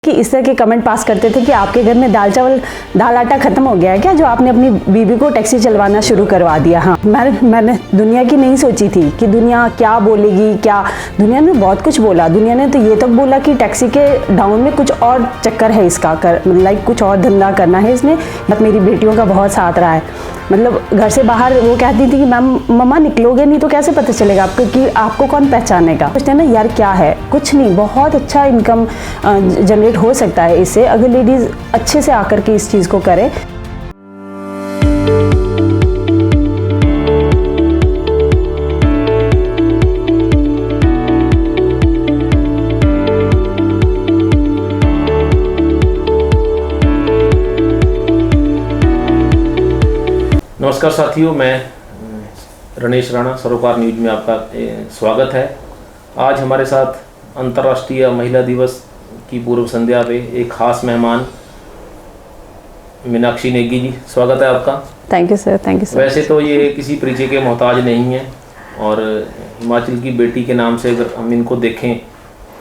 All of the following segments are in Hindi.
कि इस तरह के कमेंट पास करते थे कि आपके घर में दाल आटा खत्म हो गया है क्या, जो आपने अपनी बीबी को टैक्सी चलवाना शुरू करवा दिया। हाँ, मैंने दुनिया की नहीं सोची थी कि दुनिया क्या बोलेगी। क्या दुनिया ने बहुत कुछ बोला। दुनिया ने तो ये तक बोला कि टैक्सी के डाउन में कुछ और चक्कर है इसका, लाइक कुछ और धंधा करना है इसने। बट मेरी बेटियों का बहुत साथ रहा है। मतलब घर से बाहर वो कहती थी कि मैम मम्मा निकलोगे नहीं तो कैसे पता चलेगा आपको कि आपको कौन पहचानेगा। पूछते हैं ना यार क्या है, कुछ नहीं, बहुत अच्छा इनकम जनरेट हो सकता है इससे, अगर लेडीज़ अच्छे से आकर के इस चीज़ को करें। नमस्कार साथियों, मैं रणेश राणा, सरोकार न्यूज में आपका स्वागत है। आज हमारे साथ अंतर्राष्ट्रीय महिला दिवस की पूर्व संध्या पे एक खास मेहमान मीनाक्षी नेगी जी, स्वागत है आपका। Thank you sir, thank you sir. वैसे तो ये किसी परिचय के मोहताज नहीं है और हिमाचल की बेटी के नाम से अगर हम इनको देखें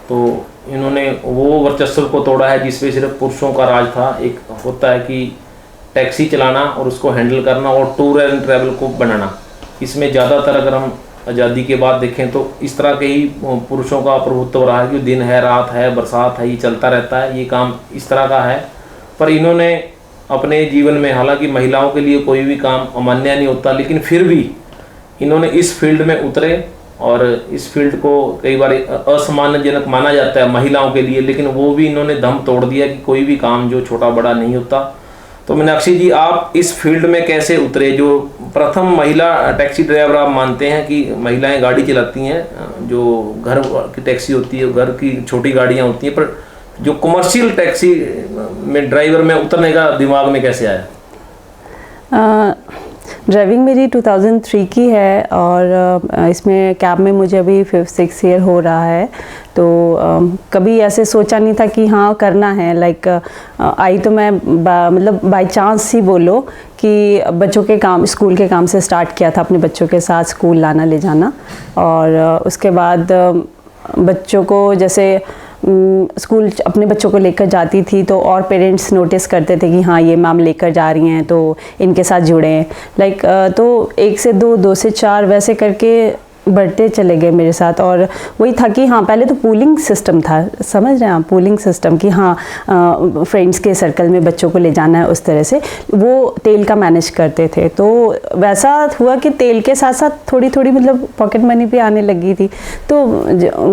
तो इन्होंने वो वर्चस्व को तोड़ा है जिसमें सिर्फ पुरुषों का राज था। एक होता है कि टैक्सी चलाना और उसको हैंडल करना और टूर एंड ट्रैवल को बनाना, इसमें ज़्यादातर अगर हम आज़ादी के बाद देखें तो इस तरह के ही पुरुषों का प्रभुत्व रहा है कि दिन है, रात है, बरसात है, ये चलता रहता है, ये काम इस तरह का है। पर इन्होंने अपने जीवन में, हालांकि महिलाओं के लिए कोई भी काम अमान्य नहीं होता, लेकिन फिर भी इन्होंने इस फील्ड में उतरे और इस फील्ड को कई बार असम्मानजनक माना जाता है महिलाओं के लिए, लेकिन वो भी इन्होंने दम तोड़ दिया कि कोई भी काम जो छोटा बड़ा नहीं होता। तो मीनाक्षी जी, आप इस फील्ड में कैसे उतरे? जो प्रथम महिला टैक्सी ड्राइवर आप मानते हैं कि महिलाएं गाड़ी चलाती हैं, जो घर की टैक्सी होती है, घर की छोटी गाड़ियां होती हैं, पर जो कमर्शियल टैक्सी में ड्राइवर में उतरने का दिमाग में कैसे आया? ड्राइविंग मेरी 2003 की है और इसमें कैब में मुझे अभी 5-6 ईयर हो रहा है। तो कभी ऐसे सोचा नहीं था कि हाँ करना है। लाइक आई तो मैं मतलब बाय चांस ही बोलो कि बच्चों के काम, स्कूल के काम से स्टार्ट किया था, अपने बच्चों के साथ स्कूल लाना ले जाना। और उसके बाद बच्चों को जैसे स्कूल अपने बच्चों को लेकर जाती थी तो और पेरेंट्स नोटिस करते थे कि हाँ ये मैम लेकर जा रही हैं तो इनके साथ जुड़े। लाइक तो 1 से 2, 2 से 4 वैसे करके बढ़ते चले गए मेरे साथ। और वही था कि हाँ पहले तो पूलिंग सिस्टम था, समझ रहे हैं आप, पूलिंग सिस्टम कि हाँ फ्रेंड्स के सर्कल में बच्चों को ले जाना है, उस तरह से वो तेल का मैनेज करते थे। तो वैसा हुआ कि तेल के साथ साथ थोड़ी थोड़ी मतलब पॉकेट मनी भी आने लगी थी। तो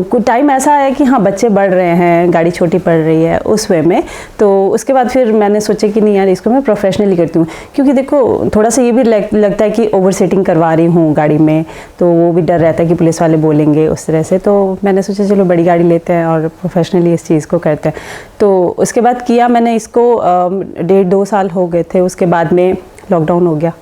कुछ टाइम ऐसा आया कि हाँ बच्चे बढ़ रहे हैं, गाड़ी छोटी पड़ रही है, उस वे में। तो उसके बाद फिर मैंने सोचा कि नहीं यार इसको मैं प्रोफेशनली करती हूँ, क्योंकि देखो थोड़ा सा ये भी लगता है कि ओवर सेटिंग करवा रही हूँ गाड़ी में, तो वो भी रहता है कि पुलिस वाले बोलेंगे उस तरह से। तो मैंने सोचा चलो बड़ी गाड़ी लेते हैं और प्रोफेशनली इस चीज़ को करते हैं। तो उसके बाद किया मैंने इसको 1.5-2 साल हो गए थे। उसके बाद में लॉकडाउन हो गया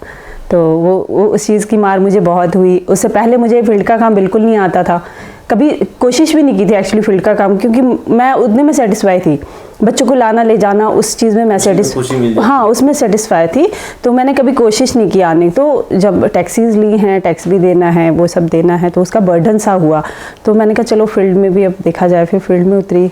तो वो उस चीज़ की मार मुझे बहुत हुई। उससे पहले मुझे फील्ड का काम बिल्कुल नहीं आता था, कभी कोशिश भी नहीं की थी एक्चुअली फील्ड का काम, क्योंकि मैं उतने में सेटिस्फाई थी। बच्चों को लाना ले जाना उस चीज़ में मैं हाँ उसमें सेटिस्फाई थी। तो मैंने कभी कोशिश नहीं की आने। तो जब टैक्सीज ली हैं, टैक्स भी देना है, वो सब देना है, तो उसका बर्डन सा हुआ। तो मैंने कहा चलो फील्ड में भी अब देखा जाए। फिर फील्ड में उतरी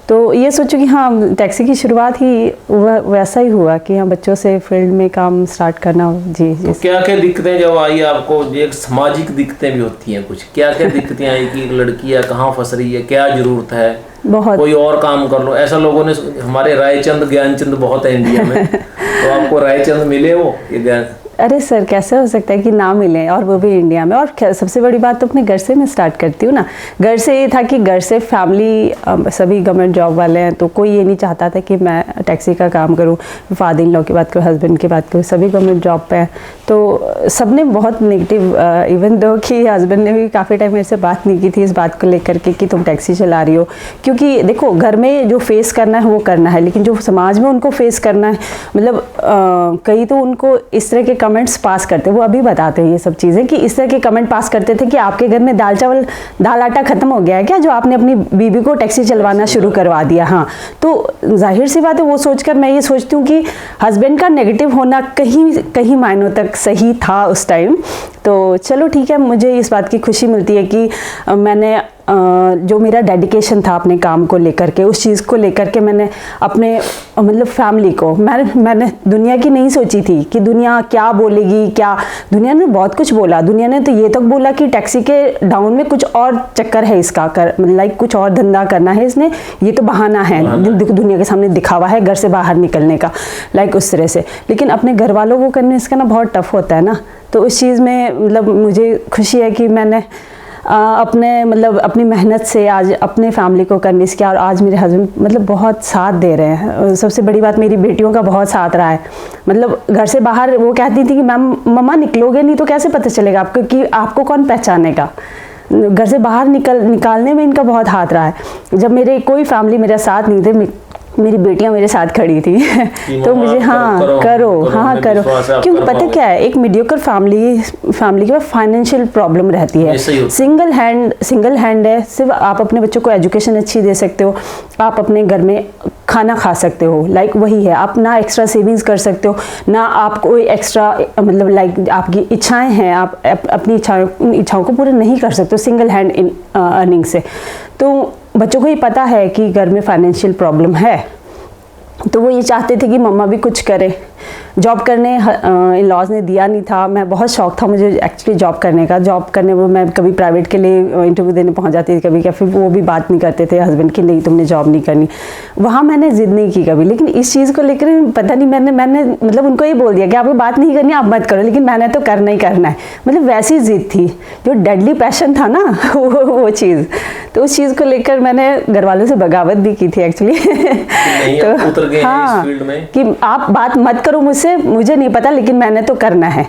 तो ये सोचो कि हाँ टैक्सी की शुरुआत ही वैसा ही हुआ कि हाँ बच्चों से फील्ड में काम स्टार्ट करना। जी तो क्या क्या दिक्कतें जब आई आपको? ये सामाजिक दिक्कतें भी होती हैं कुछ, क्या क्या दिक्कतें आई कि लड़कियाँ कहाँ फंस रही है, क्या जरूरत है, बहुत कोई और काम कर लो, ऐसा लोगों ने? हमारे रायचंद ज्ञानचंद बहुत है इंडिया में, तो आपको रायचंद मिले वो ये? अरे सर कैसे हो सकता है कि ना मिले, और वो भी इंडिया में। और सबसे बड़ी बात तो अपने घर से मैं स्टार्ट करती हूँ ना। घर से ये था कि घर से फैमिली सभी गवर्नमेंट जॉब वाले हैं, तो कोई ये नहीं चाहता था कि मैं टैक्सी का काम करूँ। फादर इन लॉ की बात करूँ, हस्बैंड की बात करूँ, सभी गवर्नमेंट जॉब पे हैं। तो सबने बहुत नेगेटिव, इवन दो कि हस्बैंड ने भी काफ़ी टाइम मेरे से बात नहीं की थी इस बात को लेकर के कि तुम टैक्सी चला रही हो। क्योंकि देखो घर में जो फेस करना है वो करना है, लेकिन जो समाज में उनको फेस करना है, मतलब कई तो उनको इस तरह के कमेंट्स पास करते, वो अभी बताते हैं ये सब चीज़ें कि इस तरह के कमेंट पास करते थे कि आपके घर में दाल आटा खत्म हो गया है क्या, जो आपने अपनी बीबी को टैक्सी चलवाना शुरू करवा दिया। हाँ, तो जाहिर सी बात है, वो सोचकर मैं ये सोचती हूँ कि हस्बैंड का नेगेटिव होना कहीं मायनों तक सही था उस टाइम। तो चलो ठीक है, मुझे इस बात की खुशी मिलती है कि मैंने जो मेरा डेडिकेशन था अपने काम को लेकर के, उस चीज़ को लेकर के मैंने अपने मतलब फैमिली को, मैंने दुनिया की नहीं सोची थी कि दुनिया क्या बोलेगी, क्या दुनिया ने बहुत कुछ बोला। दुनिया ने तो ये तक बोला कि टैक्सी के डाउन में कुछ और चक्कर है इसका, लाइक कुछ और धंधा करना है इसने, ये तो बहाना है दुनिया के सामने दिखावा है घर से बाहर निकलने का, लाइक उस तरह से। लेकिन अपने घर वालों को कन्विंस करना बहुत टफ होता है ना, तो उस चीज़ में मतलब मुझे खुशी है कि मैंने अपने मतलब अपनी मेहनत से आज अपने फैमिली को कन्विंस किया, और आज मेरे हस्बैंड मतलब बहुत साथ दे रहे हैं। सबसे बड़ी बात मेरी बेटियों का बहुत साथ रहा है। मतलब घर से बाहर वो कहती थी कि मैम मम्मा निकलोगे नहीं तो कैसे पता चलेगा आपको कि आपको कौन पहचानेगा। घर से बाहर निकालने में इनका बहुत हाथ रहा है। जब मेरे कोई फैमिली मेरा साथ नहीं थे, मेरी बेटियां मेरे साथ खड़ी थी तो मुझे करो क्योंकि पता क्या है, एक मीडियोकर फैमिली के पास फाइनेंशियल प्रॉब्लम रहती है। सिंगल हैंड है, सिर्फ आप अपने बच्चों को एजुकेशन अच्छी दे सकते हो, आप अपने घर में खाना खा सकते हो, लाइक वही है। आप ना एक्स्ट्रा सेविंग्स कर सकते हो, ना आप कोई एक्स्ट्रा मतलब लाइक आपकी इच्छाएं हैं, आप अपनी इच्छाओं को पूरे नहीं कर सकते सिंगल हैंड इन अर्निंग से। तो बच्चों को ये पता है कि घर में फाइनेंशियल प्रॉब्लम है, तो वो ये चाहते थे कि मम्मा भी कुछ करे। जॉब करने इन लॉज ने दिया नहीं था। मैं बहुत शौक था मुझे एक्चुअली जॉब करने का। जॉब करने वो मैं कभी प्राइवेट के लिए इंटरव्यू देने पहुंच जाती थी कभी, क्या फिर वो भी बात नहीं करते थे हस्बैंड की, नहीं तुमने जॉब नहीं करनी। वहाँ मैंने जिद नहीं की कभी, लेकिन इस चीज़ को लेकर पता नहीं मैंने मतलब उनको ये बोल दिया कि आपको बात नहीं करनी आप मत करो, लेकिन मैंने तो करना ही करना है। मतलब वैसी जिद थी, जो डेडली पैशन था ना वो चीज़। तो उस चीज़ को लेकर मैंने घर वालों से बगावत भी की थी एक्चुअली तो उतर गए इस फील्ड में कि आप बात मत करो मुझसे, मुझे नहीं पता लेकिन मैंने तो करना है,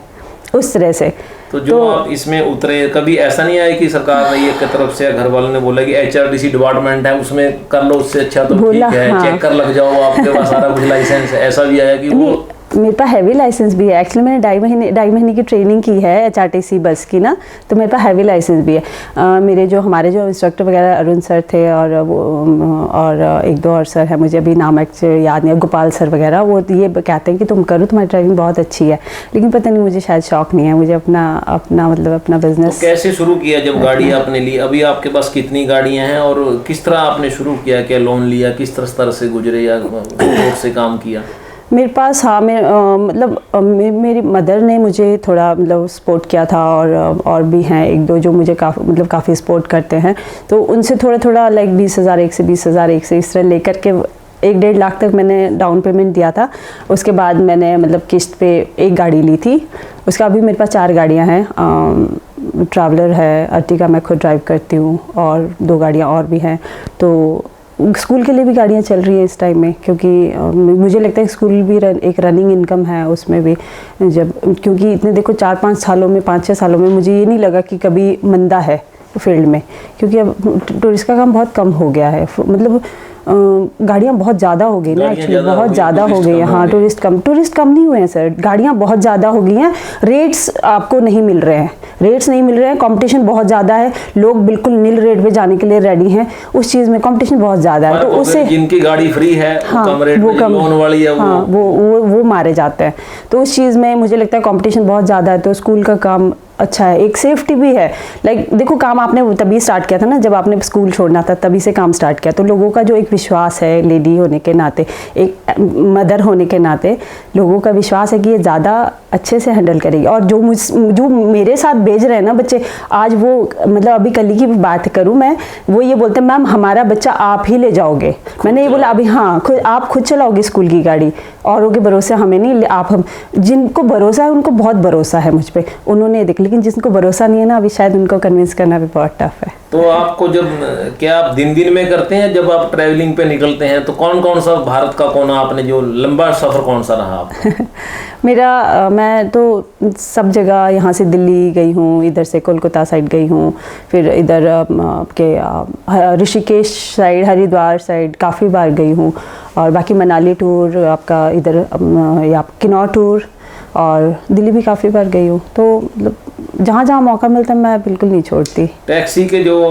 उस तरह से। तो आप इसमें उतरे, कभी ऐसा नहीं आया कि सरकार ने ये की तरफ से घर वालों ने बोला कि HRTC डिपार्टमेंट है उसमें कर लो, उससे अच्छा तो ठीक है, चेक कर लग जाओ, आपके पास सारा कुछ लाइसेंस है, ऐसा भी आया कि वो? मेरे पास हैवी लाइसेंस भी है एक्चुअली। मैंने ढाई महीने की ट्रेनिंग की है HRTC बस की ना, तो मेरे पास हैवी लाइसेंस भी है। मेरे जो हमारे जो इंस्ट्रक्टर वगैरह अरुण सर थे और एक दो और सर हैं, मुझे अभी नाम एक्चुअली याद नहीं है, गोपाल सर वगैरह, वो ये कहते हैं कि तुम करो, तुम्हारी ड्राइविंग बहुत अच्छी है। लेकिन पता नहीं मुझे शायद शौक नहीं है, मुझे अपना बिजनेस। तो कैसे शुरू किया जब गाड़ी आपने ली? अभी आपके पास कितनी गाड़ियाँ हैं और किस तरह आपने शुरू किया? क्या लोन लिया, किस तरह से गुजरे या कोर्ट से काम किया? मेरे पास मेरी मदर ने मुझे थोड़ा मतलब सपोर्ट किया था, और भी हैं एक दो जो मुझे काफ़ी सपोर्ट करते हैं। तो उनसे थोड़ा लाइक 20,000 एक से 20,000 एक से इस तरह लेकर के 1-1.5 लाख तक मैंने डाउन पेमेंट दिया था। उसके बाद मैंने मतलब किस्त पे एक गाड़ी ली थी। उसका अभी मेरे पास 4 गाड़ियाँ हैं, ट्रैवलर है, अर्टिगा मैं खुद ड्राइव करती हूँ, और 2 गाड़ियाँ और भी हैं। तो स्कूल के लिए भी गाड़ियाँ चल रही हैं इस टाइम में, क्योंकि मुझे लगता है स्कूल भी एक रनिंग इनकम है उसमें भी। क्योंकि इतने देखो 4-5 सालों में, 5-6 सालों में मुझे ये नहीं लगा कि कभी मंदा है फील्ड में, क्योंकि अब टूरिस्ट का काम बहुत कम हो गया है। मतलब गाड़ियाँ बहुत ज़्यादा हो गई ना एक्चुअली, बहुत ज़्यादा हो गई है। हाँ, टूरिस्ट कम नहीं हुए हैं सर, गाड़ियाँ बहुत ज़्यादा हो गई हैं। रेट्स आपको नहीं मिल रहे हैं, कंपटीशन बहुत ज़्यादा है। लोग बिल्कुल नील रेट पे जाने के लिए रेडी हैं, उस चीज़ में कंपटीशन बहुत ज़्यादा है। तो उससे जिनकी गाड़ी फ्री है, हाँ, कम रेट में लोन वाली है, हाँ, वो मारे जाते हैं। तो उस चीज़ में मुझे लगता है कंपटीशन बहुत ज़्यादा है। तो स्कूल का काम अच्छा है, एक सेफ्टी भी है। लाइक देखो, काम आपने तभी स्टार्ट किया था ना जब आपने स्कूल छोड़ना था, तभी से काम स्टार्ट किया। तो लोगों का जो एक विश्वास है, लेडी होने के नाते, एक मदर होने के नाते, लोगों का विश्वास है कि ये ज़्यादा अच्छे से हैंडल करेगी। और जो मेरे साथ भेज रहे हैं ना बच्चे, आज वो मतलब अभी कल की बात करूँ मैं, वो ये बोलते हैं मैम हमारा बच्चा आप ही ले जाओगे। मैंने ये बोला अभी हाँ, आप खुद चलाओगे स्कूल की गाड़ी, औरों के भरोसे हमें नहीं, हम जिनको भरोसा है उनको बहुत भरोसा है मुझ पर, उन्होंने देख। लेकिन जिनको भरोसा नहीं है ना, अभी शायद उनको कन्विंस करना भी बहुत टफ है। तो आपको क्या आप दिन में करते हैं जब आप ट्रैवलिंग पे निकलते हैं, तो कौन सा भारत का कोना आपने, जो लंबा सफ़र कौन सा रहा आप? मैं तो सब जगह, यहाँ से दिल्ली गई हूँ, इधर से कोलकाता साइड गई हूँ, फिर इधर आपके ऋषिकेश साइड, हरिद्वार साइड काफ़ी बार गई हूँ, और बाकी मनाली टूर आपका इधर, या किन्नौर टूर, और दिल्ली भी काफ़ी बार गई हूँ। तो मतलब जहाँ मौका मिलता है मैं बिल्कुल नहीं छोड़ती। टैक्सी के जो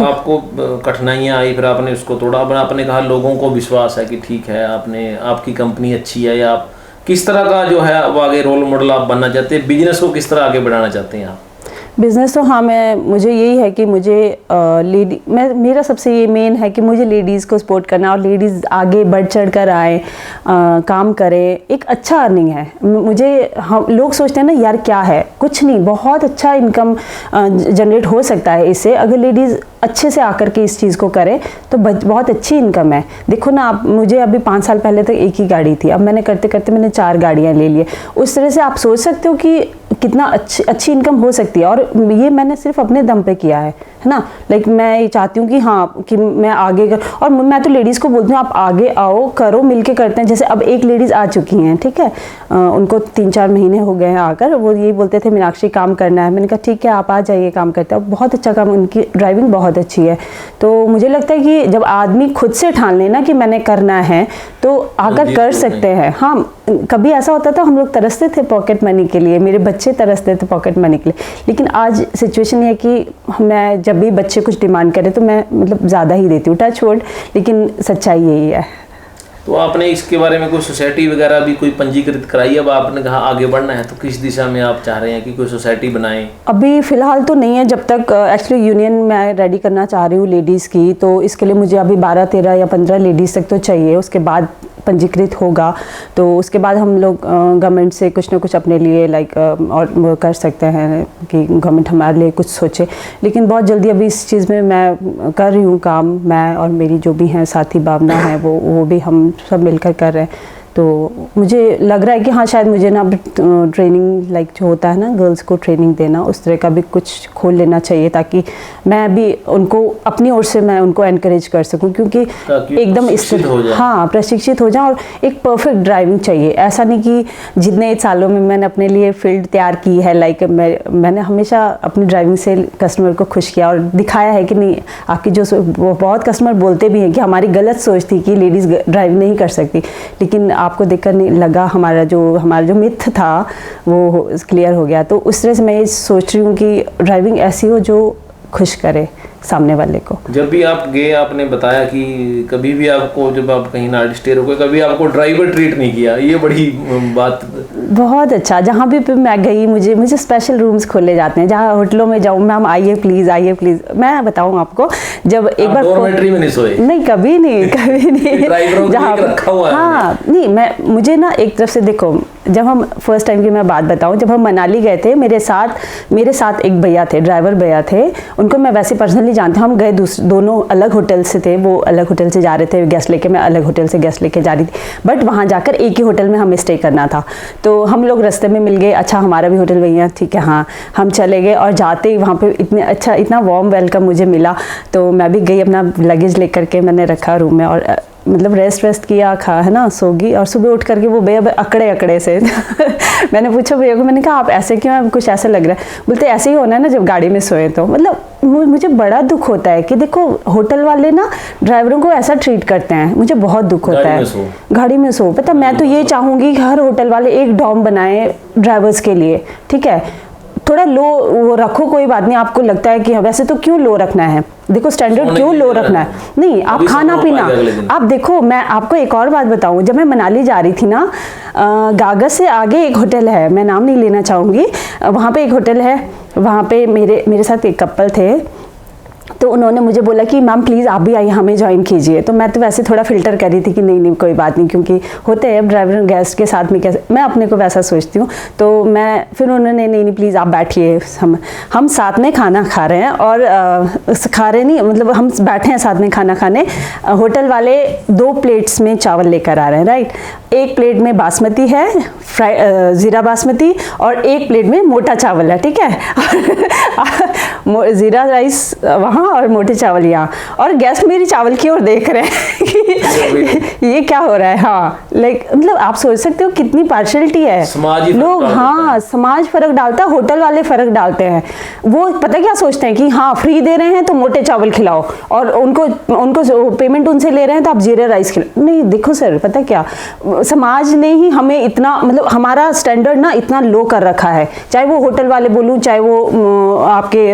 आपको कठिनाइयाँ आई, फिर आपने उसको तोड़ा, आपने कहा लोगों को विश्वास है कि ठीक है, आपकी कंपनी अच्छी है, या आप किस तरह का जो है अब आगे रोल मॉडल आप बनना चाहते हैं, बिजनेस को किस तरह आगे बढ़ाना चाहते हैं आप? बिज़नेस तो हाँ, मुझे यही है कि मुझे मेरा सबसे ये मेन है कि मुझे लेडीज़ को सपोर्ट करना और लेडीज़ आगे बढ़ चढ़ कर आए, काम करें, एक अच्छा अर्निंग है मुझे। हम लोग सोचते हैं ना यार क्या है, कुछ नहीं, बहुत अच्छा इनकम जनरेट हो सकता है इससे, अगर लेडीज़ अच्छे से आकर के इस चीज़ को करें तो बहुत अच्छी इनकम है। देखो ना आप, मुझे अभी 5 साल पहले तक एक ही गाड़ी थी, अब मैंने करते करते मैंने 4 गाड़ियाँ ले लिए। उस तरह से आप सोच सकते हो कि कितना अच्छी इनकम हो सकती है, और ये मैंने सिर्फ अपने दम पे किया है ना। लाइक मैं ये चाहती हूँ कि हाँ, कि मैं आगे और मैं तो लेडीज़ को बोलती हूँ आप आगे आओ, करो, मिलके करते हैं। जैसे अब एक लेडीज़ आ चुकी हैं, ठीक है, उनको 3-4 महीने हो गए हैं आकर, वो यही बोलते थे मीनाक्षी काम करना है। मैंने कहा ठीक है आप आ जाइए, काम करते हैं। बहुत अच्छा काम, उनकी ड्राइविंग बहुत अच्छी है। तो मुझे लगता है कि जब आदमी खुद से ठान लेना कि मैंने करना है तो आकर कर सकते हैं। हाँ, कभी ऐसा होता था हम लोग तरसते थे पॉकेट मनी के लिए, मेरे बच्चे तरसते थे पॉकेट मनी के लिए, लेकिन आज सिचुएशन ये है कि मैं जब भी बच्चे कुछ डिमांड करें तो मैं मतलब ज़्यादा ही देती हूँ, टच वुड, लेकिन सच्चाई यही है। तो आपने इसके बारे में कोई सोसाइटी वगैरह भी कोई पंजीकृत कराई? अब आपने कहा आगे बढ़ना है, तो किस दिशा में आप चाह रहे हैं कि कोई सोसाइटी बनाएं? अभी फ़िलहाल तो नहीं है, जब तक एक्चुअली यूनियन मैं रेडी करना चाह रही हूँ लेडीज़ की, तो इसके लिए मुझे अभी 12, 13 या 15 लेडीज़ तक तो चाहिए, उसके बाद पंजीकृत होगा। तो उसके बाद हम लोग गवर्नमेंट से कुछ ना कुछ अपने लिए लाइक और वो कर सकते हैं कि गवर्नमेंट हमारे लिए कुछ सोचे। लेकिन बहुत जल्दी अभी इस चीज़ में मैं कर रही हूँ काम, मैं और मेरी जो भी हैं साथी भावना है वो भी हम सब मिलकर कर रहे हैं। तो मुझे लग रहा है कि हाँ, शायद मुझे ना ट्रेनिंग लाइक जो होता है ना गर्ल्स को ट्रेनिंग देना, उस तरह का भी कुछ खोल लेना चाहिए, ताकि मैं भी उनको अपनी ओर से मैं उनको एनकरेज कर सकूं, क्योंकि एकदम इस हाँ प्रशिक्षित हो जाए। और एक परफेक्ट ड्राइविंग चाहिए, ऐसा नहीं कि जितने सालों में मैंने अपने लिए फील्ड तैयार की है, लाइक मैंने हमेशा अपनी ड्राइविंग से कस्टमर को खुश किया और दिखाया है कि नहीं, आपकी जो बहुत कस्टमर बोलते भी हैं कि हमारी गलत सोच थी कि लेडीज़ ड्राइव नहीं कर सकती, लेकिन आपको देखकर नहीं लगा, हमारा जो मिथ था वो क्लियर हो गया। तो उस तरह से मैं ये सोच रही हूँ कि ड्राइविंग ऐसी हो जो खुश करे सामने वाले को। जब भी आप गए, आपने बताया कि कभी भी आपको, जब आप कहीं नाइट स्टे रुके, कभी आपको ड्राइवर ट्रीट नहीं किया, ये बड़ी बात। बहुत अच्छा, जहाँ भी मैं गई मुझे स्पेशल रूम्स खोले जाते हैं, जहाँ होटलों में जाऊँ, मैम आइए प्लीज़। मैं बताऊँ आपको, जब एक बार डॉर्मेट्री में नहीं सोए? नहीं, कभी नहीं जहाँ हाँ नहीं, मुझे ना एक तरफ से देखो, जब हम फर्स्ट टाइम की मैं बात बताऊं, जब हम मनाली गए थे, मेरे साथ एक भैया थे, ड्राइवर भैया थे, उनको मैं वैसे पर्सनली जानती हूँ। हम गए दोनों अलग होटल से थे, वो अलग होटल से जा रहे थे गेस्ट लेके, मैं अलग होटल से गेस्ट लेके जा रही थी, बट वहाँ जाकर एक ही होटल में हमें स्टे करना था। तो हम लोग रास्ते में मिल गए, अच्छा हमारा भी होटल वही है, ठीक है, हाँ हम चले गए। और जाते ही वहाँ पे इतना वार्म वेलकम मुझे मिला, तो मैं भी गई, अपना लगेज लेकर के मैंने रखा रूम में, और मतलब रेस्ट किया, है ना, सोगी। और सुबह उठ करके वो भैया अकड़े से मैंने पूछा भैया को, मैंने कहा आप ऐसे क्यों, कुछ ऐसा लग रहा है। बोलते ऐसे ही होना है ना जब गाड़ी में सोए तो। मतलब मुझे बड़ा दुख होता है कि देखो होटल वाले ना ड्राइवरों को ऐसा ट्रीट करते हैं, मुझे बहुत दुख होता है। गाड़ी में सो, पता मैं तो ये चाहूँगी कि हर होटल वाले एक डॉम बनाए ड्राइवर्स के लिए, ठीक है, थोड़ा लो वो रखो, कोई बात नहीं। आपको लगता है कि वैसे तो क्यों लो रखना है, देखो स्टैंडर्ड क्यों लो रखना है, नहीं आप खाना पीना, आप देखो। मैं आपको एक और बात बताऊं, जब मैं मनाली जा रही थी ना, गागर से आगे एक होटल है, मैं नाम नहीं लेना चाहूँगी, वहाँ पे एक होटल है, वहाँ पे मेरे साथ एक कपल थे, तो उन्होंने मुझे बोला कि मैम प्लीज़ आप भी आइए, हमें ज्वाइन कीजिए। तो मैं तो वैसे थोड़ा फिल्टर कर रही थी कि नहीं कोई बात नहीं, क्योंकि होते हैं ड्राइवर गेस्ट के साथ में, कैसे मैं अपने को वैसा सोचती हूँ। तो मैं फिर उन्होंने नहीं प्लीज़ आप बैठिए, हम साथ में खाना खा रहे हैं, और खा रहे नहीं मतलब हम बैठे हैं साथ में खाना खाने। होटल वाले 2 प्लेट्स में चावल लेकर आ रहे हैं, राइट, एक प्लेट में बासमती है, ज़ीरा बासमती, और एक प्लेट में मोटा चावल है, ठीक है ज़ीरा राइस वहाँ और मोटे चावल यहाँ, और गेस्ट मेरी चावल की ओर देख रहे हैं कि ये क्या हो रहा है। हाँ लाइक मतलब आप सोच सकते हो कितनी पार्शियलिटी है लोग। हाँ समाज फर्क डालता है, होटल वाले फर्क डालते हैं। वो पता क्या सोचते हैं कि हाँ फ्री दे रहे हैं तो मोटे चावल खिलाओ, और उनको पेमेंट उनसे ले रहे हैं तो आप जीरा राइस खिलाओ। नहीं देखो सर, पता क्या, समाज ने ही हमें इतना मतलब हमारा स्टैंडर्ड ना इतना लो कर रखा है, चाहे वो होटल वाले बोलूँ, चाहे वो आपके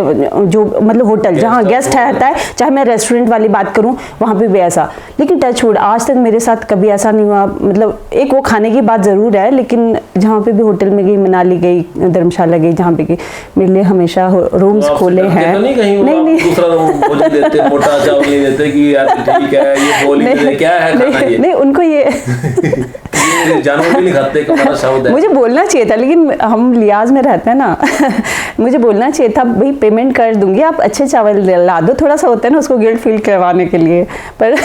जो मतलब होटल जहाँ गेस्ट ठहरता है, चाहे मैं रेस्टोरेंट वाली बात करूं वहाँ पे भी ऐसा। लेकिन टच वुड आज तक मेरे मेरे साथ कभी ऐसा नहीं हुआ, मतलब एक वो खाने की बात ज़रूर है, लेकिन जहाँ पे भी होटल में गई, मनाली गई, धर्मशाला गई, जहाँ पे गई, मेरे लिए हमेशा रूम्स खोले हैं। तो नहीं दूसरा भोजन देते, मोटा चावल नहीं देते कि यार ठीक है ये बोल ही क्या है खाना ये? नहीं, उनको ये जानवर भी नहीं खाते, हमारा शब्द है। मुझे बोलना चाहिए था, लेकिन हम लिहाज में रहते हैं ना मुझे बोलना चाहिए था, भाई पेमेंट कर दूंगी, आप अच्छे चावल ला दो, थोड़ा सा होता है ना उसको गिल्ट फील करवाने के लिए, पर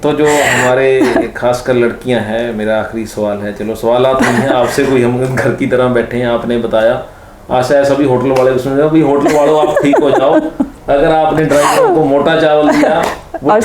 तो जो हमारे खासकर लड़कियां हैं, मेरा आखिरी सवाल है, चलो सवालात नहीं है आपसे, कोई हम घर की तरह बैठे हैं, आपने बताया, आशा है सभी होटल वाले सुन रहे हो, भाई होटल वालों आप ठीक हो जाओ, अगर आपने ड्राइवर को मोटा चावल दिया और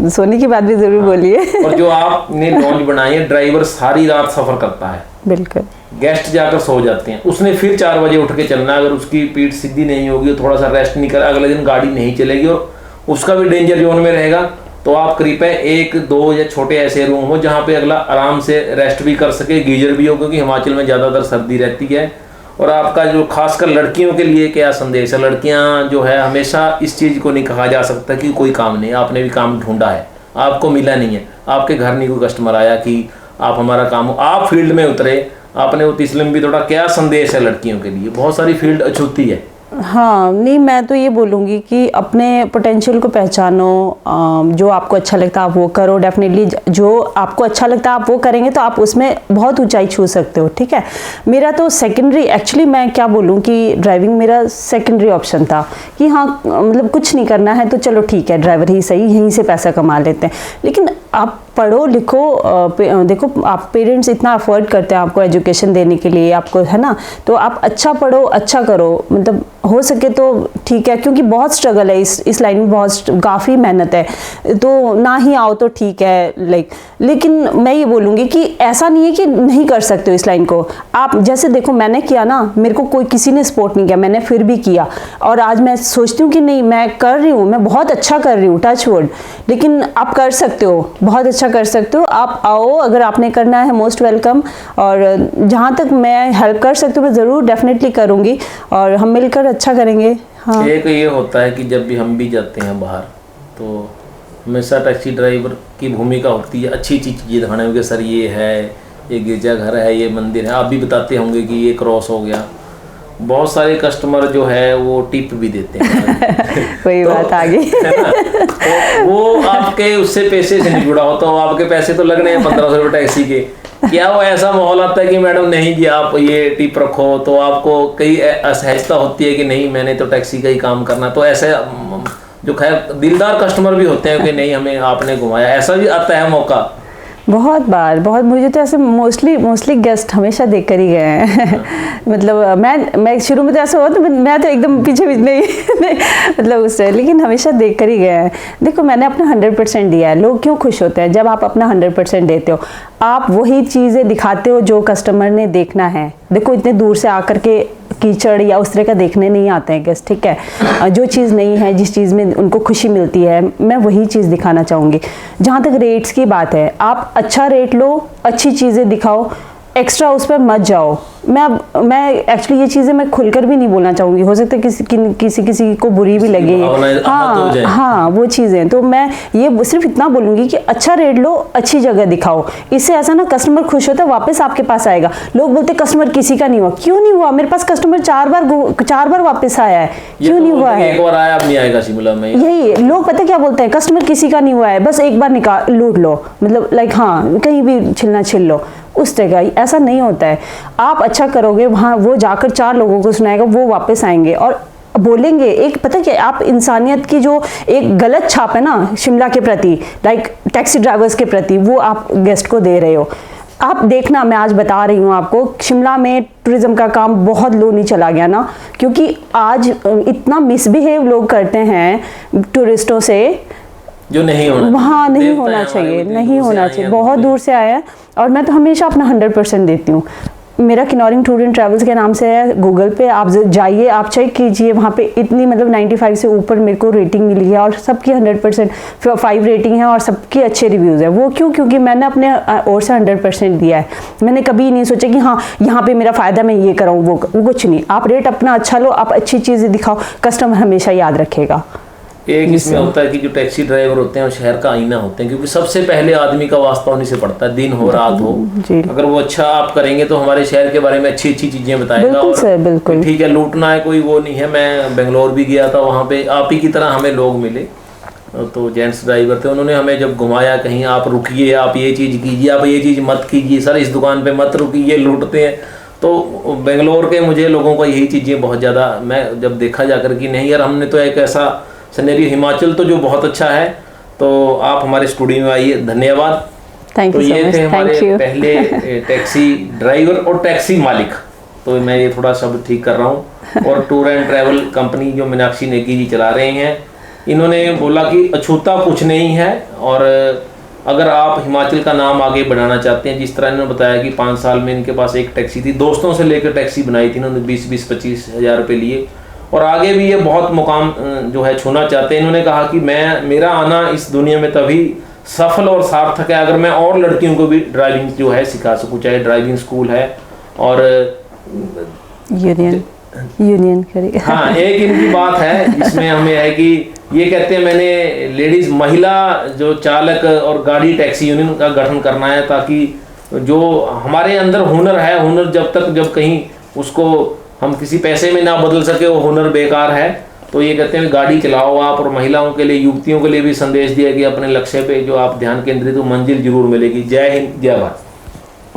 सोने की बात भी जरूर बोलिए। और जो आपने लॉन्च बनाई है, ड्राइवर सारी रात सफर करता है, बिल्कुल, गेस्ट जाकर सो जाते हैं, उसने फिर 4 बजे उठ के चलना, अगर उसकी पीठ सीधी नहीं होगी, थोड़ा सा रेस्ट नहीं कर, अगले दिन गाड़ी नहीं चलेगी और उसका भी डेंजर जोन में रहेगा। तो आप कृपया 1-2 या छोटे ऐसे रूम हो जहाँ पे अगला आराम से रेस्ट भी कर सके, गीजर भी हो, क्योंकि हिमाचल में ज़्यादातर सर्दी रहती है। और आपका जो खासकर लड़कियों के लिए क्या संदेश है? लड़कियां जो है, हमेशा इस चीज़ को नहीं कहा जा सकता कि कोई काम नहीं, आपने भी काम ढूंढा है, आपको मिला नहीं है, आपके घर नहीं कोई कस्टमर आया कि आप हमारा काम, आप फील्ड में उतरे, आपने वो तीसरे में भी थोड़ा, क्या संदेश है लड़कियों के लिए? बहुत सारी फील्ड अछूती है। हाँ, नहीं, मैं तो ये बोलूँगी कि अपने पोटेंशियल को पहचानो, जो आपको अच्छा लगता है आप वो करो, डेफिनेटली जो आपको अच्छा लगता है आप वो करेंगे तो आप उसमें बहुत ऊंचाई छू सकते हो, ठीक है। मेरा तो सेकेंडरी, एक्चुअली मैं क्या बोलूँ कि ड्राइविंग मेरा सेकेंडरी ऑप्शन था कि हाँ, मतलब कुछ नहीं करना है तो चलो ठीक है, ड्राइवर ही सही, यहीं से पैसा कमा लेते हैं। लेकिन आप पढ़ो लिखो, देखो आप पेरेंट्स इतना अफोर्ड करते हैं आपको एजुकेशन देने के लिए, आपको, है ना, तो आप अच्छा पढ़ो, अच्छा करो, मतलब हो सके तो ठीक है, क्योंकि बहुत स्ट्रगल है इस लाइन में, बहुत काफ़ी मेहनत है, तो ना ही आओ तो ठीक है, लेकिन मैं ये बोलूँगी कि ऐसा नहीं है कि नहीं कर सकते हो इस लाइन को आप। जैसे देखो मैंने किया ना, मेरे को कोई किसी ने सपोर्ट नहीं किया, मैंने फिर भी किया, और आज मैं सोचती हूँ कि नहीं, मैं कर रही हूँ, मैं बहुत अच्छा कर रही हूँ, टच वुड। लेकिन आप कर सकते हो, बहुत अच्छा कर सकते हो, आप आओ, अगर आपने करना है मोस्ट वेलकम, और जहाँ तक मैं हेल्प कर सकती हूँ मैं ज़रूर डेफिनेटली करूँगी, और हम मिलकर अच्छा करेंगे। हाँ, एक ये होता है कि जब भी हम भी जाते हैं बाहर, तो हमेशा टैक्सी ड्राइवर की भूमिका होती है अच्छी चीज़ें दिखाने में, कि सर ये है, ये गिरजाघर है, ये मंदिर है, आप भी बताते होंगे कि ये क्रॉस हो गया। बहुत सारे कस्टमर जो है वो टिप भी देते हैं वही बात आ गई है ना, तो वो आपके उससे पैसे से नहीं जुड़ा होता, तो आपके पैसे तो लगने हैं 1500 रुपये टैक्सी के। क्या वो ऐसा माहौल आता है कि मैडम नहीं जी आप ये टिप रखो, तो आपको कई असहजता होती है कि नहीं मैंने तो टैक्सी का ही काम करना, तो ऐसे जो खैर दिलदार कस्टमर भी होते हैं कि नहीं हमें आपने घुमाया, ऐसा भी आता है मौका? बहुत बार, बहुत, मुझे तो ऐसे मोस्टली गेस्ट हमेशा देख कर ही गए हैं मतलब मैं शुरू में तो ऐसा हुआ तो मैं तो एकदम पीछे नहीं मतलब उससे, लेकिन हमेशा देख कर ही गए हैं। देखो मैंने अपना 100% दिया है, लोग क्यों खुश होते हैं जब आप अपना 100% देते हो, आप वही चीज़ें दिखाते हो जो कस्टमर ने देखना है। देखो इतने दूर से आकर के कीचड़ या उस तरह का देखने नहीं आते हैं गेस्ट, ठीक है, जो चीज़ नहीं है, जिस चीज़ में उनको खुशी मिलती है, मैं वही चीज़ दिखाना चाहूँगी। जहाँ तक रेट्स की बात है, आप अच्छा रेट लो, अच्छी चीज़ें दिखाओ, एक्स्ट्रा उस पर मत जाओ। मैं एक्चुअली ये चीज़ें मैं खुलकर भी नहीं बोलना चाहूँगी, हो सकता है किसी को बुरी भी लगे, हाँ वो चीज़ें, तो मैं ये सिर्फ इतना बोलूँगी कि अच्छा रेट लो, अच्छी जगह दिखाओ, इससे ऐसा ना कस्टमर खुश होता है, वापस आपके पास आएगा। लोग बोलते कस्टमर किसी का नहीं हुआ, क्यों नहीं हुआ? मेरे पास कस्टमर 4 बार वापस आया है, क्यों नहीं हुआ है? एक बार आया अब नहीं आएगा शिमला में, यही लोग पता क्या बोलते हैं, कस्टमर किसी का नहीं हुआ है, बस एक बार लूट लो, मतलब लाइक हाँ कहीं भी छिलना छिल लो, उस तरह। ऐसा नहीं होता है, आप अच्छा करोगे वहाँ, वो जाकर 4 लोगों को सुनाएगा, वो वापस आएंगे और बोलेंगे। एक पता क्या, आप इंसानियत की जो एक गलत छाप है ना शिमला के प्रति, लाइक टैक्सी ड्राइवर्स के प्रति, वो आप गेस्ट को दे रहे हो। आप देखना, मैं आज बता रही हूँ आपको, शिमला में टूरिज्म का काम बहुत लो नहीं चला गया ना, क्योंकि आज इतना मिसबिहेव लोग करते हैं टूरिस्टों से, जो नहीं होना, वहाँ नहीं होना चाहिए, नहीं होना चाहिए, बहुत दूर से आया है। और मैं तो हमेशा अपना 100% देती हूँ। मेरा किन्नौरिंग टूर एंड ट्रैवल्स के नाम से है, गूगल पे आप जाइए, आप चेक कीजिए, वहाँ पे इतनी मतलब 95 से ऊपर मेरे को रेटिंग मिली है, और सबकी 100% 5 रेटिंग है, और सबके अच्छे रिव्यूज़ है। वो क्यों? क्योंकि मैंने अपने ओर से 100% दिया है। मैंने कभी नहीं सोचा कि हाँ यहाँ पे मेरा फ़ायदा मैं ये कराऊँ, वो कुछ नहीं। आप रेट अपना अच्छा लो, आप अच्छी चीज़ें दिखाओ, कस्टमर हमेशा याद रखेगा। एक इसमें होता है कि जो टैक्सी ड्राइवर होते हैं वो शहर का आईना होते हैं, क्योंकि सबसे पहले आदमी का वास्ता उन्हीं से पड़ता है, दिन हो रात हो। जी। अगर वो अच्छा आप करेंगे तो हमारे शहर के बारे में अच्छी अच्छी चीजें बताएगा। बिल्कुल और सर, बिल्कुल। ठीक है, लूटना है कोई वो नहीं है। मैं बेंगलोर भी गया था, वहाँ पे आप ही की तरह हमें लोग मिले, तो जेंट्स ड्राइवर थे, उन्होंने हमें जब घुमाया कहीं, आप रुकिए, आप ये चीज़ कीजिए, आप ये चीज़ मत कीजिए, सर इस दुकान पे मत रुकिए, ये लूटते हैं। तो बेंगलोर के मुझे लोगों को यही चीज़ें बहुत ज़्यादा, मैं जब देखा जाकर कि नहीं यार, हमने तो एक ऐसा सिनेरियो, हिमाचल तो जो बहुत अच्छा है, तो आप हमारे स्टूडियो में आइए। धन्यवाद। थैंक तो यू ये सो थे मच, हमारे थैंक यू। पहले टैक्सी ड्राइवर और टैक्सी मालिक, तो मैं ये थोड़ा शब्द ठीक कर रहा हूँ। और टूर एंड ट्रैवल कंपनी जो मीनाक्षी नेगी जी चला रहे हैं, इन्होंने बोला कि अछूता कुछ नहीं है, और अगर आप हिमाचल का नाम आगे बढ़ाना चाहते हैं, जिस तरह इन्होंने बताया कि 5 साल में इनके पास एक टैक्सी थी, दोस्तों से लेकर टैक्सी बनाई थी इन्होंने, 20-25 हज़ार रुपये लिए, और आगे भी ये बहुत मुकाम जो है छूना चाहते हैं। इन्होंने कहा कि मेरा आना इस दुनिया में तभी सफल और सार्थक है अगर मैं और लड़कियों को भी ड्राइविंग जो है सिखा सकूँ, चाहे ड्राइविंग स्कूल है और यूनियन करिए। हाँ, एक इनकी बात है जिसमें हमें है कि ये कहते हैं मैंने लेडीज महिला जो चालक और गाड़ी टैक्सी यूनियन का गठन करना है, ताकि जो हमारे अंदर हुनर है, हुनर जब कहीं उसको हम किसी पैसे में ना बदल सके, वो हुनर बेकार है। तो ये कहते हैं गाड़ी चलाओ आप, और महिलाओं के लिए, युवतियों के लिए भी संदेश दिया कि अपने लक्ष्य पे जो आप ध्यान केंद्रित हो, मंजिल जरूर मिलेगी। जय हिंद, जय भारत।